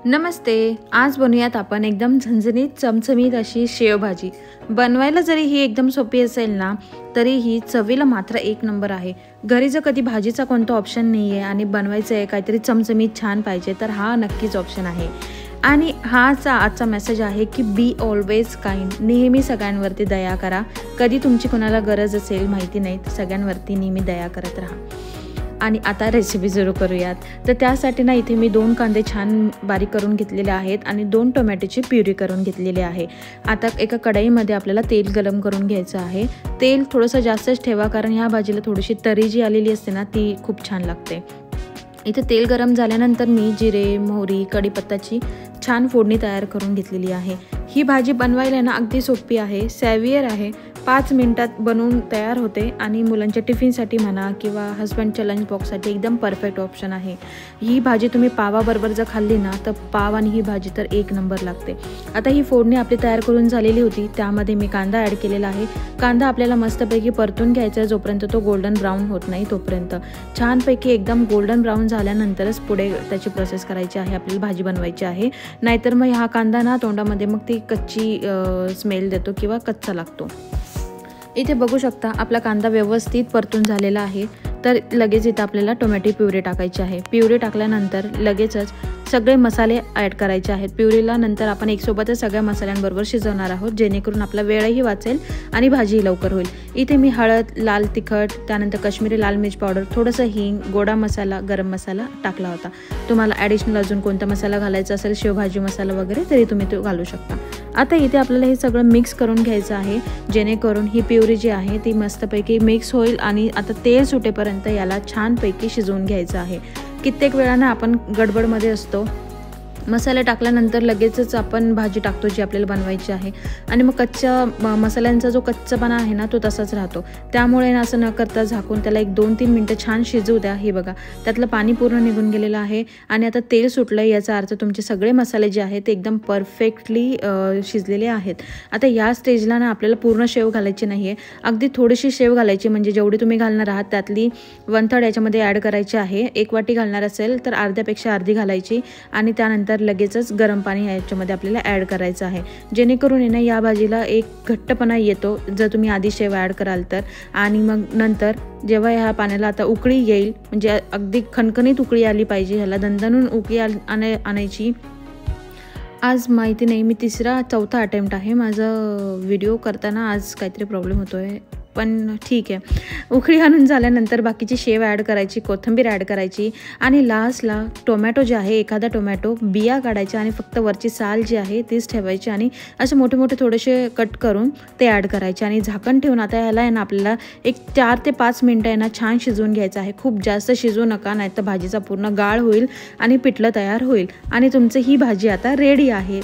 नमस्ते. आज बनवूयात आपण एकदम झणझणीत चमचमीत अशी शेवभाजी. बनवायला जरी ही एकदम सोपी असेल ना, तरी ही चवीला मात्र एक नंबर आहे. घरी जर कधी भाजीचा कोणता ऑप्शन नाही आहे आणि बनवायचं आहे काहीतरी चमचमीत छान पाहिजे, तर हा नक्कीच ऑप्शन आहे. आणि आजचा मेसेज आहे की बी ऑलवेज काइंड. नेहमी सगळ्यांवरती दया करा. कधी तुमची कोणाला गरज असेल माहिती नाही, तर सगळ्यांवरती नेहमी दया करत राहा. आणि आता रेसिपी सुरू करूयात. तर त्यासाठी ना इथे मी 2 कांदे छान बारीक करून घेतलेले आहेत आणि 2 टोमॅटोची प्युरी करून घेतलेली आहे. आता एका कढईमध्ये आपल्याला तेल गरम करून घ्यायचं आहे. तेल थोडंसं जास्तच ठेवा, कारण ह्या भाजीला थोडीशी तरी जी आलेली असते ना, ती खूप छान लागते. इथे तेल गरम झाल्यानंतर मी जिरे, मोहरी, कढीपत्त्याची छान फोडणी तयार करून घेतलेली आहे. ही भाजी बनवायला ना अगदी सोपी आहे, सॅव्हियर आहे. 5 मिनिटात बनवून तयार होते आणि मुलांच्या टिफिनसाठी म्हणा किंवा हस्बंडच्या लंच बॉक्ससाठी एकदम परफेक्ट ऑप्शन आहे. ही भाजी तुम्ही पावाबरोबर जर खाल्ली ना, तर पाव आणि ही भाजी तर एक नंबर लागते. आता ही फोडणी आपली तयार करून झालेली होती. त्यामध्ये मी कांदा ॲड केलेला आहे. कांदा आपल्याला मस्तपैकी परतून घ्यायचा आहे, जोपर्यंत तो गोल्डन ब्राऊन होत नाही तोपर्यंत. छानपैकी एकदम गोल्डन ब्राऊन झाल्यानंतरच पुढे त्याची प्रोसेस करायची आहे, आपल्याला भाजी बनवायची आहे. नाहीतर मग हा कांदा ना तोंडामध्ये मग ती कच्ची स्मेल देतो किंवा कच्चा लागतो. इथे बघू शकता आपला कांदा व्यवस्थित परतून झालेला आहे. तर लगेच इथं आपल्याला टोमॅटो प्युरी टाकायची आहे. प्युरी टाकल्यानंतर लगेचच सगळे मसाले ॲड करायचे आहेत प्युरीला. नंतर आपण एकसोबतच सगळ्या मसाल्यांबरोबर शिजवणार आहोत, जेणेकरून आपला वेळही वाचेल आणि भाजीही लवकर होईल. इथे मी हळद, लाल तिखट, त्यानंतर काश्मीरी लाल मिर्च पावडर, थोडंसं हिंग, गोडा मसाला, गरम मसाला टाकला होता. तुम्हाला ॲडिशनल अजून कोणता मसाला घालायचा असेल, शेवभाजी मसाला वगैरे, तरी तुम्ही तो घालू शकता. आता इथे आपल्याला हे सगळं मिक्स करून घ्यायचं आहे, जेणेकरून ही प्युरी जी आहे ती मस्तपैकी मिक्स होईल. आणि आता तेल सुटेपर्यंत याला छानपैकी शिजवून घ्यायचं आहे. कित्येक वेळानं आपण गडबडमध्ये असतो, मसाले टाकल्यानंतर लगेचच आपण भाजी टाकतो जी आपल्याला बनवायची आहे, आणि मग कच्च्या मसाल्यांचा जो कच्चापणा आहे ना, तो तसाच राहतो. त्यामुळे असं न करता झाकून त्याला 1-2-3 मिनटं छान शिजवू द्या. हे बघा, त्यातलं पाणी पूर्ण निघून गेलेलं आहे आणि आता तेल सुटलं. याचा अर्थ तुमचे सगळे मसाले जे आहेत ते एकदम परफेक्टली शिजलेले आहेत. आता या स्टेजला ना आपल्याला पूर्ण शेव घालायची नाही आहे, अगदी थोडीशी शेव घालायची. म्हणजे जेवढी तुम्ही घालणार आहात त्यातली 1/3 याच्यामध्ये ॲड करायची आहे. 1 वाटी घालणार असेल तर अर्ध्यापेक्षा अर्धी घालायची. आणि त्यानंतर लगेचच गरम पाणी याच्यामध्ये आपल्याला ॲड करायचं आहे, जेणेकरून ना या भाजीला एक घट्टपणा येतो जर तुम्ही आधी शेव ॲड कराल तर. आणि मग नंतर जेव्हा ह्या पाण्याला आता उकळी येईल, म्हणजे अगदी खणखणीत उकळी आली पाहिजे, ह्याला दणदणून उकळी आणायची. आज माहिती नाही, मी 3रा-4था अटेम्प्ट आहे माझं व्हिडिओ करताना. आज काहीतरी प्रॉब्लेम होतो आहे, पण ठीक आहे. उकळी आणून झाल्यानंतर बाकीची शेव ॲड करायची, कोथिंबीर ॲड करायची आणि लास्टला टोमॅटो जे आहे, एखादा टोमॅटो बिया काढायच्या आणि फक्त वरची साल जी आहे तीच ठेवायची आणि असे मोठे मोठे थोडेसे कट करून ते ॲड करायचे आणि झाकण ठेवून आता ह्याला आहे ना आपल्याला एक 4 ते 5 मिनटं आहे ना छान शिजवून घ्यायचं आहे. खूप जास्त शिजवू नका, नाहीतर भाजीचा पूर्ण गाळ होईल आणि पिठलं तयार होईल आणि तुमची ही भाजी आता रेडी आहे.